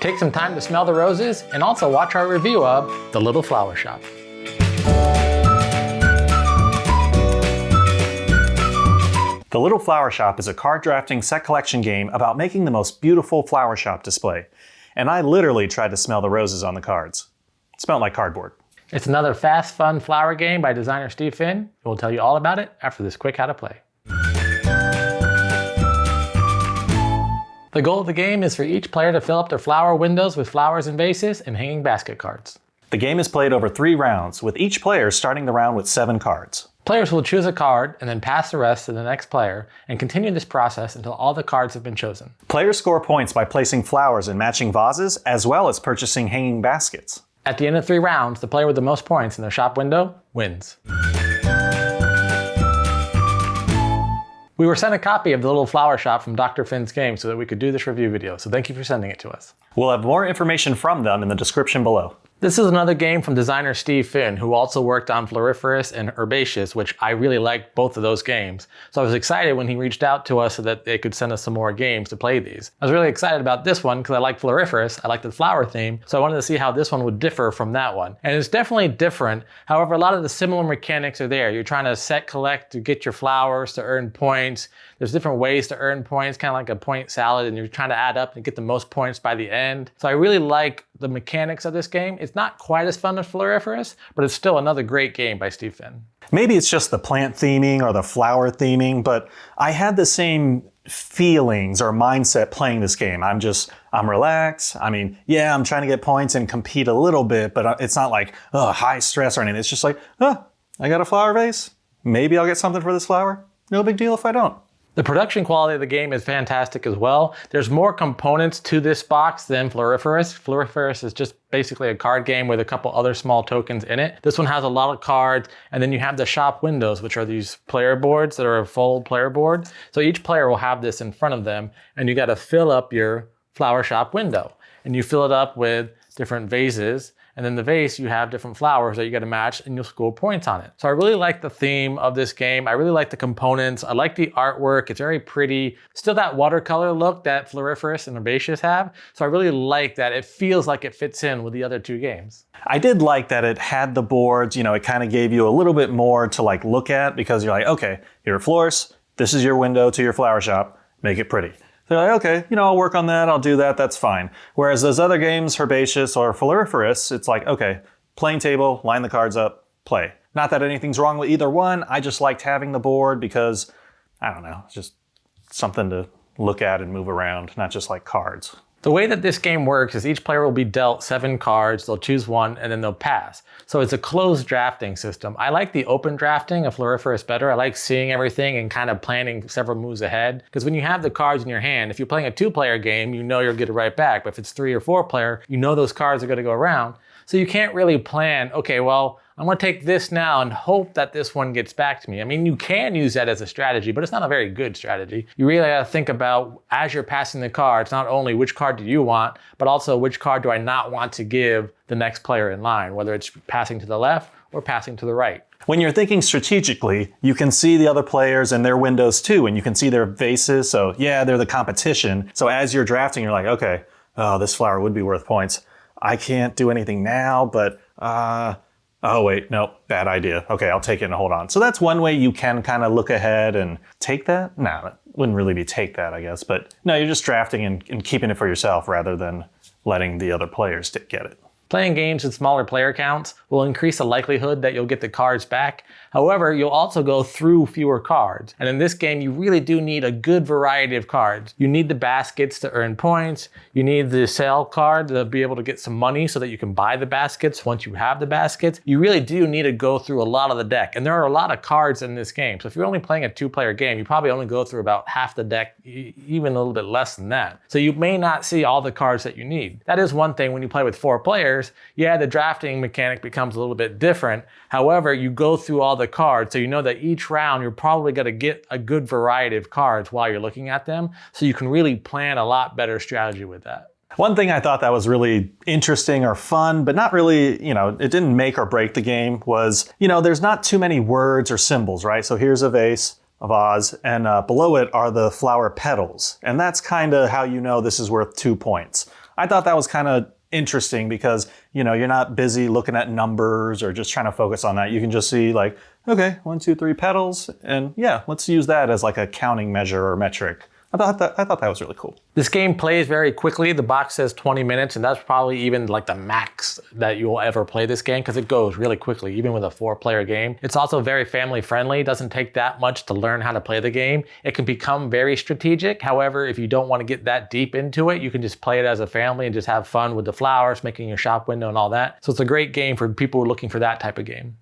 Take some time to smell the roses and also watch our review of The Little Flower Shop. The Little Flower Shop is a card drafting set collection game about making the most beautiful flower shop display. And I literally tried to smell the roses on the cards. It smelled like cardboard. It's another fast, fun flower game by designer Steve Finn. We'll tell you all about it after this quick how to play. The goal of the game is for each player to fill up their flower windows with flowers and vases and hanging basket cards. The game is played over 3 rounds, with each player starting the round with 7 cards. Players will choose a card and then pass the rest to the next player and continue this process until all the cards have been chosen. Players score points by placing flowers in matching vases as well as purchasing hanging baskets. At the end of 3 rounds, the player with the most points in their shop window wins. We were sent a copy of The Little Flower Shop from Dr. Finn's game so that we could do this review video, so thank you for sending it to us. We'll have more information from them in the description below. This is another game from designer Steve Finn, who also worked on Floriferous and Herbaceous, which I really liked both of those games. So I was excited when he reached out to us so that they could send us some more games to play these. I was really excited about this one because I like Floriferous, I like the flower theme, so I wanted to see how this one would differ from that one. And it's definitely different. However, a lot of the similar mechanics are there. You're trying to set collect to get your flowers to earn points. There's different ways to earn points, kind of like a point salad, and you're trying to add up and get the most points by the end. So I really like the mechanics of this game. It's not quite as fun as Floriferous, but it's still another great game by Steve Finn. Maybe it's just the plant theming or the flower theming, but I had the same feelings or mindset playing this game. I'm relaxed. I mean, yeah, I'm trying to get points and compete a little bit, but it's not like high stress or anything. It's just like, I got a flower vase. Maybe I'll get something for this flower. No big deal if I don't. The production quality of the game is fantastic as well. There's more components to this box than Floriferous. Floriferous is just basically a card game with a couple other small tokens in it. This one has a lot of cards, and then you have the shop windows, which are these player boards that are a full player board. So each player will have this in front of them, and you gotta fill up your flower shop window. And you fill it up with different vases, and then the vase, you have different flowers that you gotta match and you'll score points on it. So I really like the theme of this game. I really like the components. I like the artwork. It's very pretty. Still that watercolor look that Floriferous and Herbaceous have. So I really like that. It feels like it fits in with the other 2 games. I did like that it had the boards, it kind of gave you a little bit more to look at because you're like, okay, here are floors. This is your window to your flower shop. Make it pretty. They're like, okay, I'll work on that, I'll do that, that's fine. Whereas those other games, Herbaceous or Floriferous, it's like, okay, playing table, line the cards up, play. Not that anything's wrong with either one, I just liked having the board because, I don't know, it's just something to look at and move around, not just like cards. The way that this game works is each player will be dealt 7 cards, they'll choose one, and then they'll pass. So it's a closed drafting system. I like the open drafting of Floriferous better. I like seeing everything and kind of planning several moves ahead. Because when you have the cards in your hand, if you're playing a 2-player game, you'll get it right back. But if it's 3 or 4-player, those cards are gonna go around. So you can't really plan, okay, well, I'm gonna take this now and hope that this one gets back to me. I mean, you can use that as a strategy, but it's not a very good strategy. You really gotta think about, as you're passing the cards, not only which card do you want, but also which card do I not want to give the next player in line, whether it's passing to the left or passing to the right. When you're thinking strategically, you can see the other players and their windows too, and you can see their vases, so yeah, they're the competition. So as you're drafting, you're like, okay, this flower would be worth points. I can't do anything now, but oh wait, no, bad idea. Okay, I'll take it and hold on. So that's one way you can kind of look ahead and take that. No, it wouldn't really be take that, I guess. But no, you're just drafting and keeping it for yourself rather than letting the other players get it. Playing games with smaller player counts will increase the likelihood that you'll get the cards back. However, you'll also go through fewer cards. And in this game, you really do need a good variety of cards. You need the baskets to earn points. You need the sale card to be able to get some money so that you can buy the baskets once you have the baskets. You really do need to go through a lot of the deck. And there are a lot of cards in this game. So if you're only playing a 2-player game, you probably only go through about half the deck, even a little bit less than that. So you may not see all the cards that you need. That is one thing when you play with 4 players. Yeah, the drafting mechanic becomes a little bit different. However, you go through all the cards, so you know that each round you're probably going to get a good variety of cards while you're looking at them, so you can really plan a lot better strategy with that. One thing I thought that was really interesting or fun, but not really, it didn't make or break the game, was, there's not too many words or symbols, right? So here's a vase, a vase, and below it are the flower petals. And that's kind of how you know this is worth 2 points. I thought that was kind of interesting because, you know, you're not busy looking at numbers or just trying to focus on that. You can just see like, okay, 1, 2, 3 petals. And yeah, let's use that as like a counting measure or metric. I thought that was really cool. This game plays very quickly. The box says 20 minutes, and that's probably even like the max that you'll ever play this game because it goes really quickly, even with a 4-player game. It's also very family friendly. It doesn't take that much to learn how to play the game. It can become very strategic. However, if you don't want to get that deep into it, you can just play it as a family and just have fun with the flowers, making your shop window and all that. So it's a great game for people who are looking for that type of game.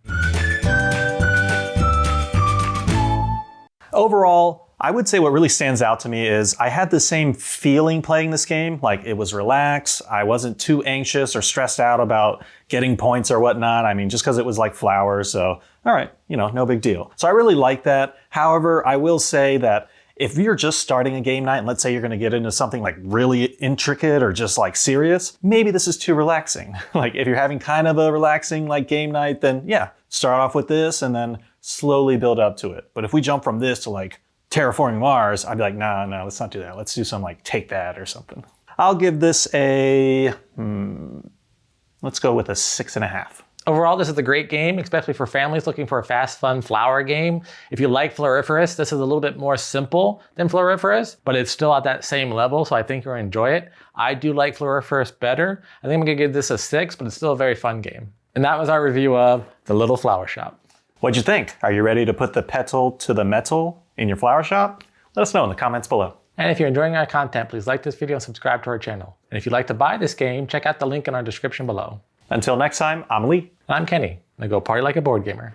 Overall, I would say what really stands out to me is I had the same feeling playing this game. Like it was relaxed. I wasn't too anxious or stressed out about getting points or whatnot. I mean, just because it was like flowers. So, all right, you know, no big deal. So I really like that. However, I will say that if you're just starting a game night and let's say you're going to get into something like really intricate or just like serious, maybe this is too relaxing. Like if you're having kind of a relaxing like game night, then yeah, start off with this and then slowly build up to it. But if we jump from this to like terraforming Mars, I'd be like, no, let's not do that. Let's do some like Take That or something. I'll give this a, let's go with a 6.5. Overall, this is a great game, especially for families looking for a fast, fun flower game. If you like Floriferous, this is a little bit more simple than Floriferous, but it's still at that same level, so I think you'll enjoy it. I do like Floriferous better. I think I'm gonna give this a 6, but it's still a very fun game. And that was our review of The Little Flower Shop. What'd you think? Are you ready to put the petal to the metal in your flower shop? Let us know in the comments below. And if you're enjoying our content, please like this video and subscribe to our channel. And if you'd like to buy this game, check out the link in our description below. Until next time, I'm Lee. And I'm Kenny. Now go party like a board gamer.